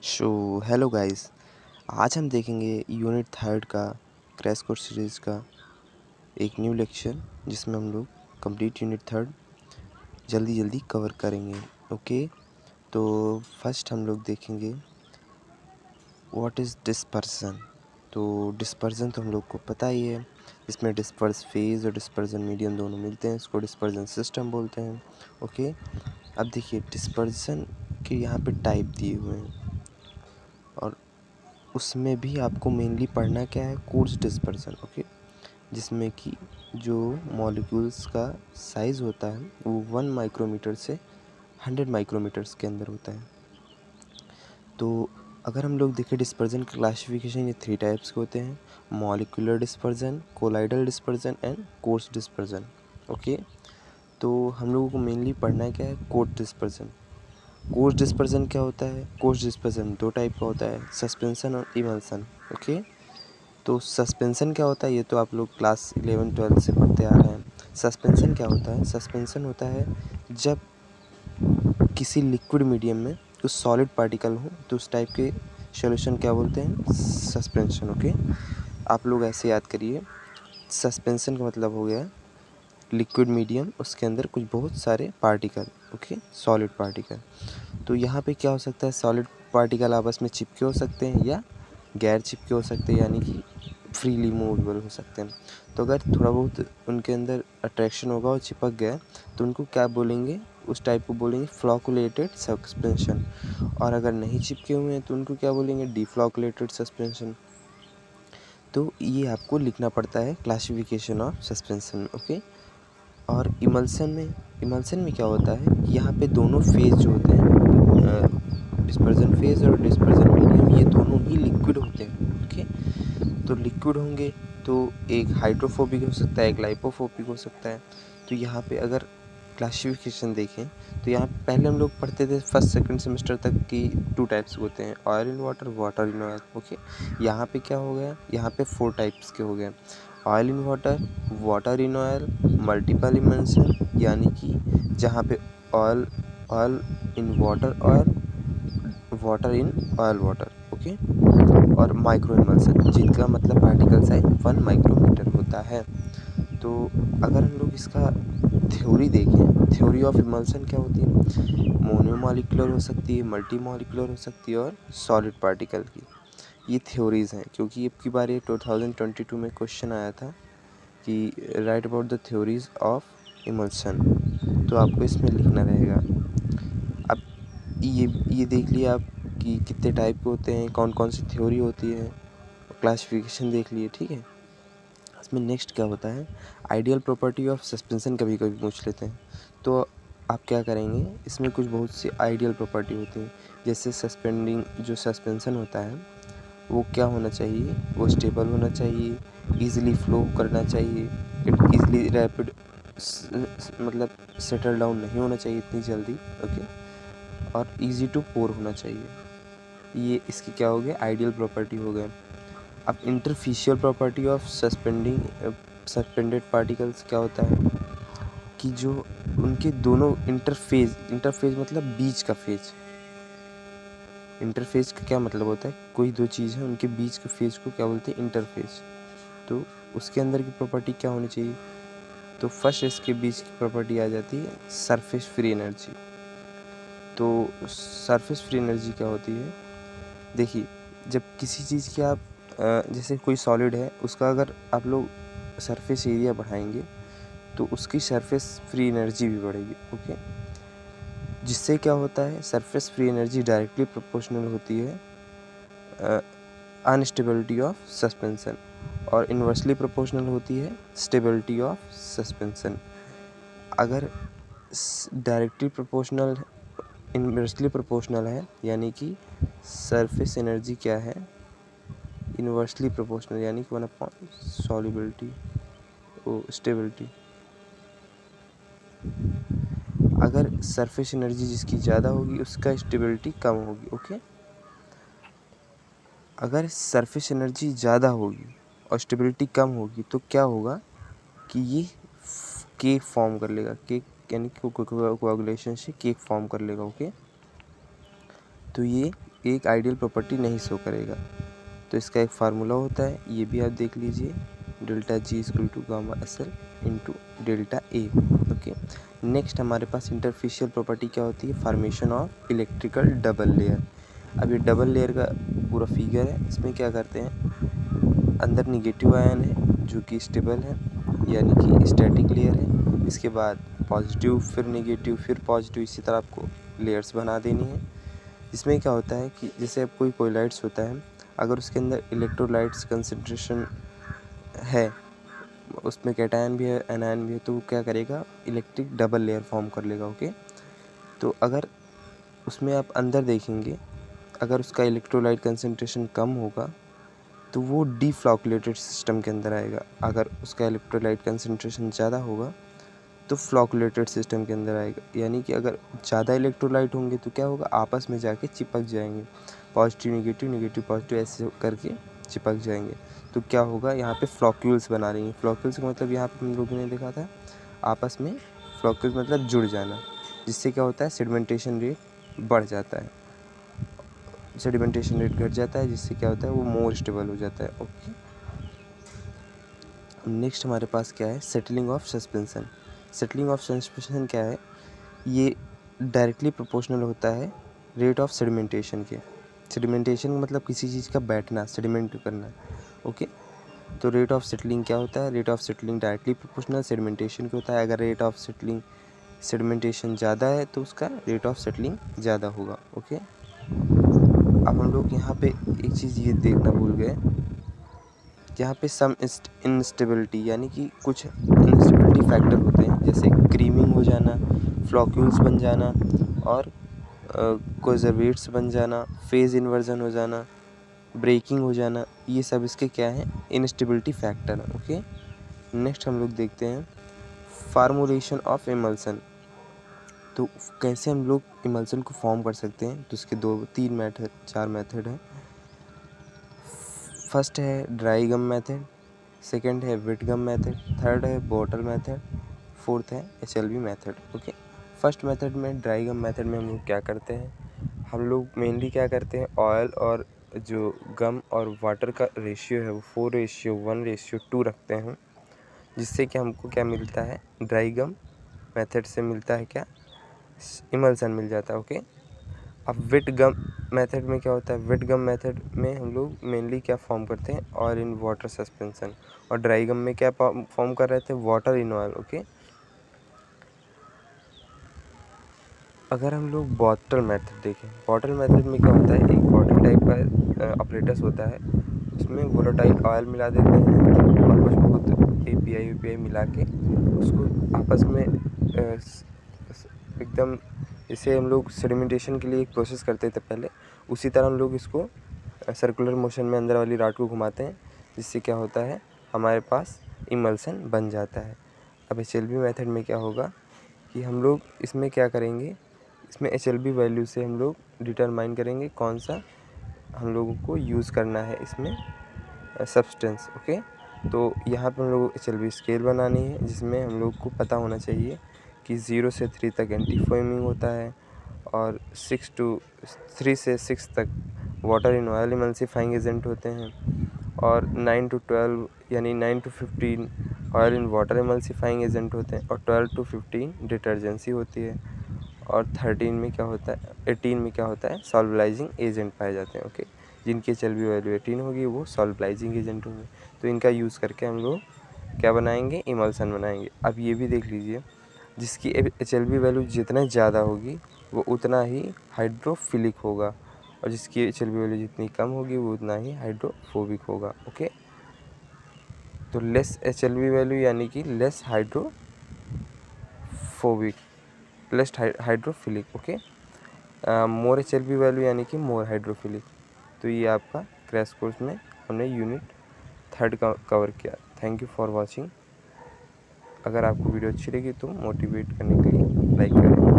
So hello guys. आज हम देखेंगे यूनिट थर्ड का क्रैश कोर्स सीरीज़ का एक न्यू लेक्चर, जिसमें हम लोग कंप्लीट यूनिट थर्ड जल्दी जल्दी कवर करेंगे। ओके, तो फर्स्ट हम लोग देखेंगे व्हाट इज़ डिस्पर्सन। तो डिस्पर्सन तो हम लोग को पता ही है, इसमें डिस्पर्स फेज और डिस्पर्सन मीडियम दोनों मिलते हैं, इसको डिस्पर्सन सिस्टम बोलते हैं। ओके, अब देखिए डिस्पर्सन के यहाँ पे टाइप दिए हुए हैं और उसमें भी आपको मेनली पढ़ना क्या है, कोर्स डिस्पर्सन। ओके, जिसमें कि जो मॉलिक्यूल्स का साइज़ होता है वो 1 माइक्रोमीटर से 100 माइक्रोमीटर्स के अंदर होता है। तो अगर हम लोग देखें डिस्पर्जन की क्लासिफिकेशन, ये 3 टाइप्स के होते हैं: molecular dispersion, colloidal dispersion and coarse dispersion. Okay, तो हम लोगों को मेनली पढ़ना है क्या है, कोर्स डिस्पर्जन। कोर्स डिस्पर्जन क्या होता है? कोर्स डिस्पर्जन 2 टाइप का होता है, सस्पेंशन और इमल्सन। ओके, तो सस्पेंशन क्या होता है ये तो आप लोग क्लास 11-12 से पढ़ते आ रहे हैं। सस्पेंशन क्या होता है? सस्पेंशन होता है जब किसी लिक्विड मीडियम में कुछ सॉलिड पार्टिकल हो तो उस टाइप के सॉल्यूशन क्या बोलते हैं, सस्पेंशन। ओके, आप लोग ऐसे याद करिए, सस्पेंशन का मतलब हो गया लिक्विड मीडियम, उसके अंदर कुछ बहुत सारे पार्टिकल। Okay, solid particle. तो यहाँ पे क्या हो सकता है, सॉलिड पार्टिकल आपस में चिपके हो सकते हैं या गैर चिपके हो सकते हैं, यानी कि फ्रीली मूवेबल हो सकते हैं। तो अगर थोड़ा बहुत उनके अंदर अट्रैक्शन होगा और चिपक गया तो उनको क्या बोलेंगे, उस टाइप को बोलेंगे फ्लॉकुलेटेड सस्पेंशन। और अगर नहीं चिपके हुए हैं तो उनको क्या बोलेंगे, डिफ्लॉकुलेटेड सस्पेंशन। तो ये आपको लिखना पड़ता है क्लासिफिकेशन ऑफ सस्पेंशन में। ओके, और इमल्सन में क्या होता है, यहाँ पे दोनों फेज जो होते हैं, डिस्पर्जन फेज और डिस्पर्जन मीडियम, ये दोनों ही लिक्विड होते हैं। ओके, तो लिक्विड होंगे तो एक हाइड्रोफोबिक हो सकता है, एक लाइपोफोबिक हो सकता है। तो यहाँ पे अगर क्लासिफिकेशन देखें तो यहाँ पहले हम लोग पढ़ते थे फर्स्ट सेकंड सेमेस्टर तक कि 2 टाइप्स होते हैं, oil in water, water in oil. Okay, यहाँ पे क्या हो गया, यहाँ पे 4 टाइप्स के हो गए, oil in water, water in oil, multiple emulsion, यानी कि जहाँ पे oil oil in water oil, water in oil water. Okay, और माइक्रो इमल्सन, जिनका मतलब पार्टिकल साइज 1 माइक्रोमीटर होता है। तो अगर हम लोग इसका थ्योरी देखें, थ्योरी ऑफ इमल्सन क्या होती है, मोनोमॉलिक्यूलर हो सकती है, मल्टी मॉलिक्यूलर हो सकती है और सॉलिड पार्टिकल की। ये थ्योरीज हैं, क्योंकि अब की बार ये 2022 में क्वेश्चन आया था कि right about the theories of emulsion, तो आपको इसमें लिखना रहेगा। अब ये देख लिया आप कि कितने टाइप के होते हैं, कौन कौन सी थ्योरी होती है, क्लासिफिकेशन देख लिए। ठीक है, इसमें नेक्स्ट क्या होता है, आइडियल प्रॉपर्टी ऑफ सस्पेंशन कभी कभी पूछ लेते हैं। तो आप क्या करेंगे, इसमें कुछ बहुत सी आइडियल प्रॉपर्टी होती हैं, जैसे सस्पेंडिंग जो सस्पेंशन होता है वो क्या होना चाहिए, वो स्टेबल होना चाहिए, इजीली फ्लो करना चाहिए, इट इजीली रैपिड, मतलब सेटल डाउन नहीं होना चाहिए इतनी जल्दी। ओके, और इजी टू पोर होना चाहिए। ये इसकी क्या हो गया, आइडियल प्रॉपर्टी हो गया। अब इंटरफिशियल प्रॉपर्टी ऑफ सस्पेंडेड पार्टिकल्स क्या होता है कि जो उनके दोनों इंटरफेज मतलब बीच का फेज। इंटरफेज का क्या मतलब होता है, कोई दो चीज़ है उनके बीच के फेज को क्या बोलते हैं, इंटरफेज। तो उसके अंदर की प्रॉपर्टी क्या होनी चाहिए, तो फर्स्ट इसके बीच की प्रॉपर्टी आ जाती है सरफेस फ्री एनर्जी। तो सरफेस फ्री एनर्जी क्या होती है, देखिए जब किसी चीज़ की आप जैसे कोई सॉलिड है उसका अगर आप लोग सरफेस एरिया बढ़ाएंगे तो उसकी सरफेस फ्री एनर्जी भी बढ़ेगी। ओके, जिससे क्या होता है, surface free energy directly proportional होती है अनस्टेबिलिटी ऑफ सस्पेंशन और इन्वर्सली प्रोपोर्शनल होती है स्टेबिलिटी ऑफ सस्पेंशन। अगर डायरेक्टली प्रोपोर्शनल इन्वर्सली प्रोपोर्शनल है, यानी कि सरफेस एनर्जी क्या है, इन्वर्सली प्रोपोर्शनल, यानी कि 1/, सॉल्युबिलिटी ओ स्टेबिलिटी। अगर सरफेस एनर्जी जिसकी ज़्यादा होगी उसका स्टेबिलिटी कम होगी। ओके, अगर सरफेस एनर्जी ज़्यादा होगी और स्टेबिलिटी कम होगी तो क्या होगा कि ये केक फॉर्म कर लेगा, केक यानी कि कोagulation से केक फॉर्म कर लेगा। ओके, तो ये एक आइडियल प्रॉपर्टी नहीं शो करेगा। तो इसका एक फार्मूला होता है, ये भी आप देख लीजिए, delta G equal to gamma S L into delta A. Okay, next हमारे पास इंटरफेशियल प्रॉपर्टी क्या होती है, formation of electrical double layer. अब ये डबल लेयर का पूरा फिगर है, इसमें क्या करते हैं, अंदर निगेटिव आयन है जो कि स्टेबल है यानी कि स्टैटिक लेयर है, इसके बाद पॉजिटिव फिर निगेटिव फिर पॉजिटिव, इसी तरह आपको लेयर्स बना देनी है। इसमें क्या होता है कि जैसे अब कोई कोयलाइट्स होता है, अगर उसके अंदर इलेक्ट्रोलाइट्स कंसंट्रेशन है, उसमें कैटायन भी है एनायन भी है, तो वो क्या करेगा, इलेक्ट्रिक डबल लेयर फॉर्म कर लेगा। ओके, तो अगर उसमें आप अंदर देखेंगे, अगर उसका इलेक्ट्रोलाइट कंसंट्रेशन कम होगा तो वो डीफ्लॉकुलेटेड सिस्टम के अंदर आएगा। अगर उसका इलेक्ट्रोलाइट कंसंट्रेशन ज़्यादा होगा तो फ्लॉकुलेटेड सिस्टम के अंदर आएगा। यानी कि अगर ज़्यादा इलेक्ट्रोलाइट होंगे तो क्या होगा, आपस में जाके चिपक जाएंगे, पॉजिटिव निगेटिव निगेटिव पॉजिटिव ऐसे करके चिपक जाएंगे। तो क्या होगा, यहाँ पे फ्लॉक्यूल्स बना रही हैं। फ्लॉक्यूल्स का मतलब यहाँ पे हम लोगों ने देखा था आपस में, फ्लॉक्यूल्स मतलब जुड़ जाना, जिससे क्या होता है, सेडिमेंटेशन रेट बढ़ जाता है, सेडिमेंटेशन रेट घट जाता है, जिससे क्या होता है, वो मोर स्टेबल हो जाता है। ओके, नेक्स्ट हमारे पास क्या है, settling of suspension. Settling of suspension क्या है, ये डायरेक्टली प्रोपोर्शनल होता है रेट ऑफ सेडिमेंटेशन के। सेडिमेंटेशन का मतलब किसी चीज़ का बैठना, सेडिमेंट करना। ओके, तो रेट ऑफ सेटलिंग क्या होता है, rate of settling directly proportional sedimentation का होता है। अगर रेट ऑफ सेटलिंग सेडिमेंटेशन ज़्यादा है तो उसका रेट ऑफ सेटलिंग ज़्यादा होगा। ओके, अब हम लोग यहाँ पे एक चीज़ ये देखना भूल गए, यहाँ पे सम इंस्टेबिलिटी यानी कि कुछ इंस्टेबिलिटी फैक्टर होते हैं, जैसे क्रीमिंग हो जाना, फ्लॉक्यूल्स बन जाना और कोजर्वेट्स बन जाना, फेज इन्वर्जन हो जाना, ब्रेकिंग हो जाना, ये सब इसके क्या हैं, इंस्टेबिलिटी फैक्टर है। ओके, नेक्स्ट हम लोग देखते हैं फार्मूलेशन ऑफ इमल्सन। तो कैसे हम लोग इमल्सन को फॉर्म कर सकते हैं, तो इसके 2-3 मेथड 4 मेथड हैं। फर्स्ट है ड्राई गम मेथड, सेकंड है वेट गम मेथड, थर्ड है बॉटल मेथड, फोर्थ है HLB method. Okay, first method में ड्राई गम मेथड में हम लोग क्या करते हैं, हम लोग मेनली क्या करते हैं, ऑयल और जो गम और वाटर का रेशियो है वो 4:1:2 रखते हैं, जिससे कि हमको क्या मिलता है, ड्राई गम मेथड से मिलता है क्या, इमल्सन मिल जाता है। ओके, अब वेट गम मेथड में क्या होता है, वेट गम मेथड में हम लोग मेनली क्या फॉर्म करते हैं, ऑयल इन वाटर सस्पेंशन, और ड्राई गम में क्या फॉर्म कर रहे थे, वाटर इन ऑयल। ओके, अगर हम लोग बॉटल मेथड देखें, बॉटल मेथड में क्या होता है, एक बॉटल टाइप का अपरेटस होता है, उसमें वोलेटाइल ऑयल मिला देते हैं और कुछ बहुत API मिला के उसको आपस में एकदम, इसे हम लोग सेडिमेंटेशन के लिए एक प्रोसेस करते थे पहले, उसी तरह हम लोग इसको सर्कुलर मोशन में अंदर वाली रॉड को घुमाते हैं, जिससे क्या होता है, हमारे पास इमल्सन बन जाता है। अब HLB मेथड में क्या होगा कि हम लोग इसमें क्या करेंगे, इसमें HLB वैल्यू से हम लोग डिटरमाइन करेंगे कौन सा हम लोगों को यूज़ करना है इसमें सब्सटेंस। ओके, तो यहाँ पर हम लोग को HLB स्केल बनानी है, जिसमें हम लोग को पता होना चाहिए कि 0 से 3 तक एंटी फोमिंग होता है और 3 से 6 तक water in oil emulsifying agent होते हैं, और 9 to 12 यानी 9 to 15 oil in water emulsifying agent होते हैं, और 12 to 15 डिटर्जेंसी होती है, और 13 में क्या होता है, 18 में क्या होता है, सॉल्वलाइजिंग एजेंट पाए जाते हैं। ओके, जिनकी HLB वैल्यू 18 होगी वो सॉल्वलाइजिंग एजेंट होंगे, तो इनका यूज़ करके हम लोग क्या बनाएंगे, इमल्सन बनाएंगे। अब ये भी देख लीजिए, जिसकी HLB वैल्यू जितना ज़्यादा होगी वो उतना ही हाइड्रोफिलिक होगा, और जिसकी HLB वैल्यू जितनी कम होगी वो उतना ही हाइड्रोफोबिक होगा। ओके, तो लेस HLB वैल्यू यानी कि less hydrophobic, less hydrophilic. Okay, more HLB value यानी कि मोर हाइड्रोफिलिक। तो ये आपका क्रैश कोर्स में हमने यूनिट 3 का कवर किया। Thank you for watching. अगर आपको वीडियो अच्छी लगी तो मोटिवेट करने के लिए लाइक करें।